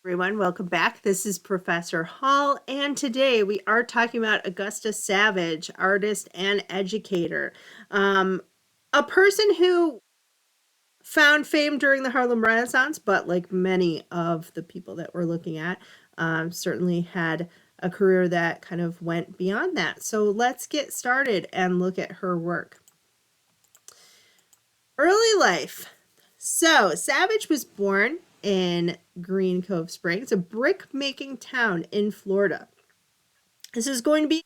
Everyone, welcome back. This is Professor Hall, and today we are talking about Augusta Savage, artist and educator. A person who found fame during the Harlem Renaissance, but like many of the people that we're looking at, certainly had a career that kind of went beyond that. So let's get started and look at her work. Early life. So, Savage was born in Green Cove Springs, a brick making town in Florida. This is going to be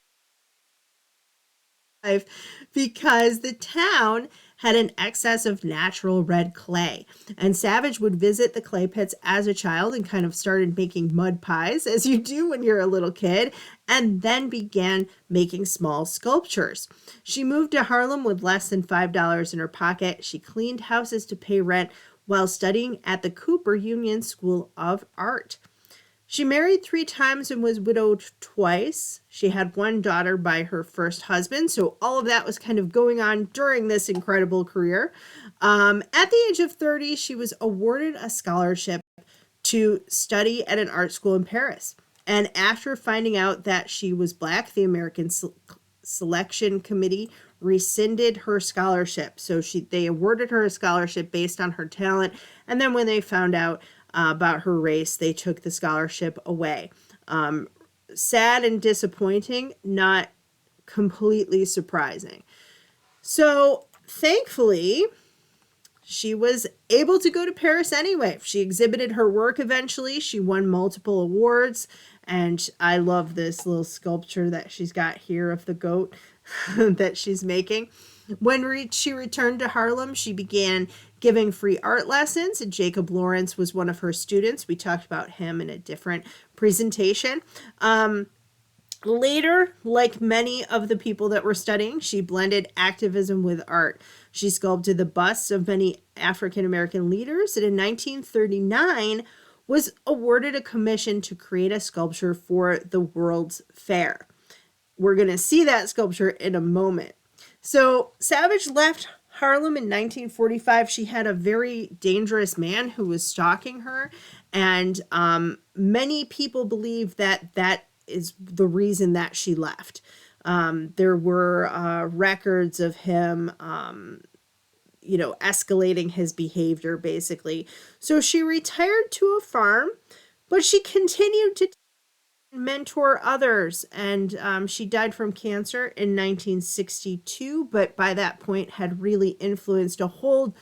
because the town had an excess of natural red clay. And Savage would visit the clay pits as a child and kind of started making mud pies, as you do when you're a little kid, and then began making small sculptures. She moved to Harlem with less than $5 in her pocket. She cleaned houses to pay rent while studying at the Cooper Union School of Art. She married 3 times and was widowed twice. She had 1 daughter by her first husband, so all of that was kind of going on during this incredible career. At the age of 30, she was awarded a scholarship to study at an art school in Paris. And after finding out that she was Black, the American Selection Committee rescinded her scholarship. So they awarded her a scholarship based on her talent, and then when they found out about her race, they took the scholarship away. Sad and disappointing, not completely surprising. So thankfully, she was able to go to Paris anyway. She exhibited her work eventually. She won multiple awards. And I love this little sculpture that she's got here of the goat that she's making. When she returned to Harlem, she began giving free art lessons, and Jacob Lawrence was one of her students. We talked about him in a different presentation. Later, like many of the people that we're studying, she blended activism with art. She sculpted the busts of many African American leaders, and in 1939 was awarded a commission to create a sculpture for the World's Fair. We're going to see that sculpture in a moment. So Savage left Harlem in 1945. She had a very dangerous man who was stalking her, and many people believe that that is the reason that she left. There were records of him, escalating his behavior, basically. So she retired to a farm, but she continued to mentor others, and she died from cancer in 1962, but by that point had really influenced a whole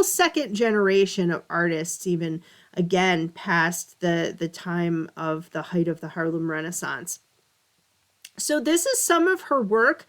second generation of artists, even again past the time of the height of the Harlem Renaissance. So this is some of her work.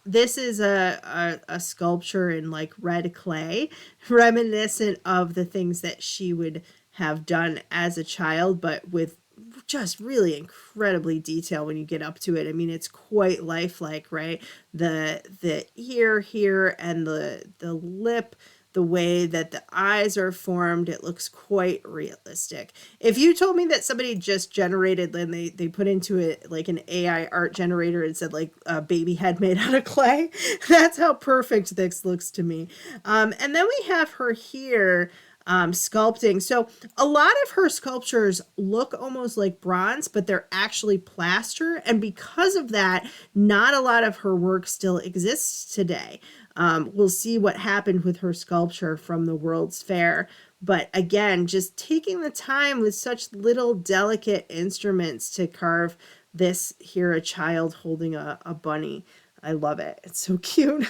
This is a sculpture in like red clay, reminiscent of the things that she would have done as a child, but with just really incredibly detailed when you get up to it. I mean, it's quite lifelike, right? The ear here and the lip, the way that the eyes are formed, it looks quite realistic. If you told me that somebody just generated, then they put into it like an AI art generator and said like a baby head made out of clay, that's how perfect this looks to me. And then we have her here sculpting. So a lot of her sculptures look almost like bronze, but they're actually plaster. And because of that, not a lot of her work still exists today. We'll see what happened with her sculpture from the World's Fair. But again, just taking the time with such little delicate instruments to carve this here, a child holding a bunny. I love it. It's so cute.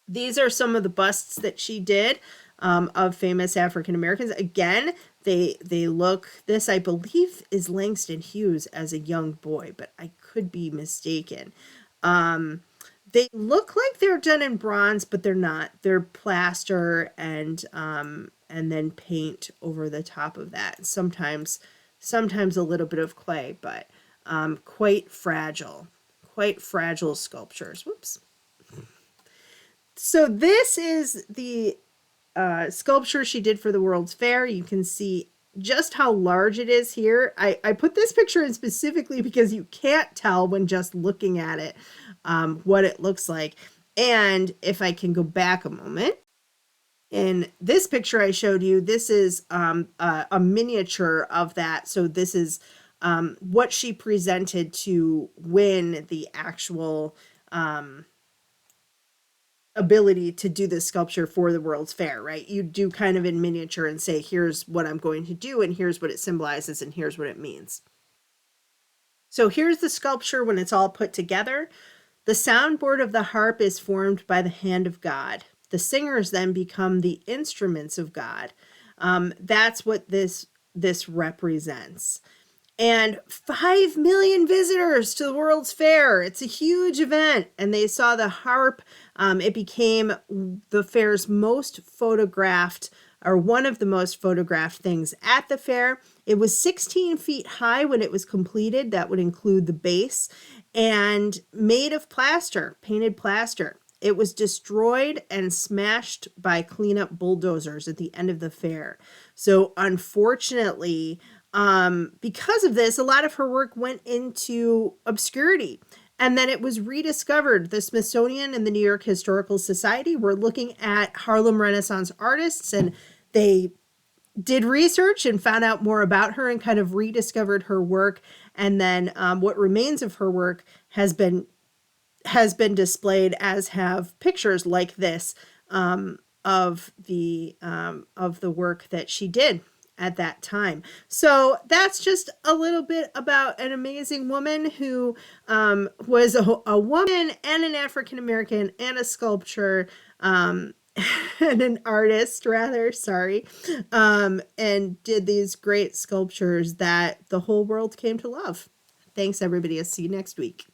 These are some of the busts that she did of famous African Americans. Again, they look, this I believe is Langston Hughes as a young boy, but I could be mistaken. They look like they're done in bronze, but they're not. They're plaster and then paint over the top of that. Sometimes a little bit of clay, but quite fragile sculptures. Whoops. So this is the sculpture she did for the World's Fair. You can see just how large it is here. I put this picture in specifically because you can't tell when just looking at it what it looks like. And if I can go back a moment, In this picture I showed you, this is a miniature of that. So this is what she presented to win the actual ability to do this sculpture for the World's Fair, right? You do kind of in miniature and say, here's what I'm going to do, and here's what it symbolizes, and here's what it means. So here's the sculpture when it's all put together. The soundboard of the harp is formed by the hand of God. The singers then become the instruments of God. That's what this represents. And 5 million visitors to the World's Fair. It's a huge event. And they saw the harp. It became the fair's most photographed, or one of the most photographed things at the fair. It was 16 feet high when it was completed. That would include the base, and made of plaster, painted plaster. It was destroyed and smashed by cleanup bulldozers at the end of the fair. So unfortunately, because of this, a lot of her work went into obscurity. And then it was rediscovered. The Smithsonian and the New York Historical Society were looking at Harlem Renaissance artists, and they did research and found out more about her and kind of rediscovered her work. And then what remains of her work has been displayed, as have pictures like this of the work that she did at that time. So that's just a little bit about an amazing woman who was a woman and an African American and a sculptor, and an artist, rather, sorry, and did these great sculptures that the whole world came to love. Thanks, everybody. I'll see you next week.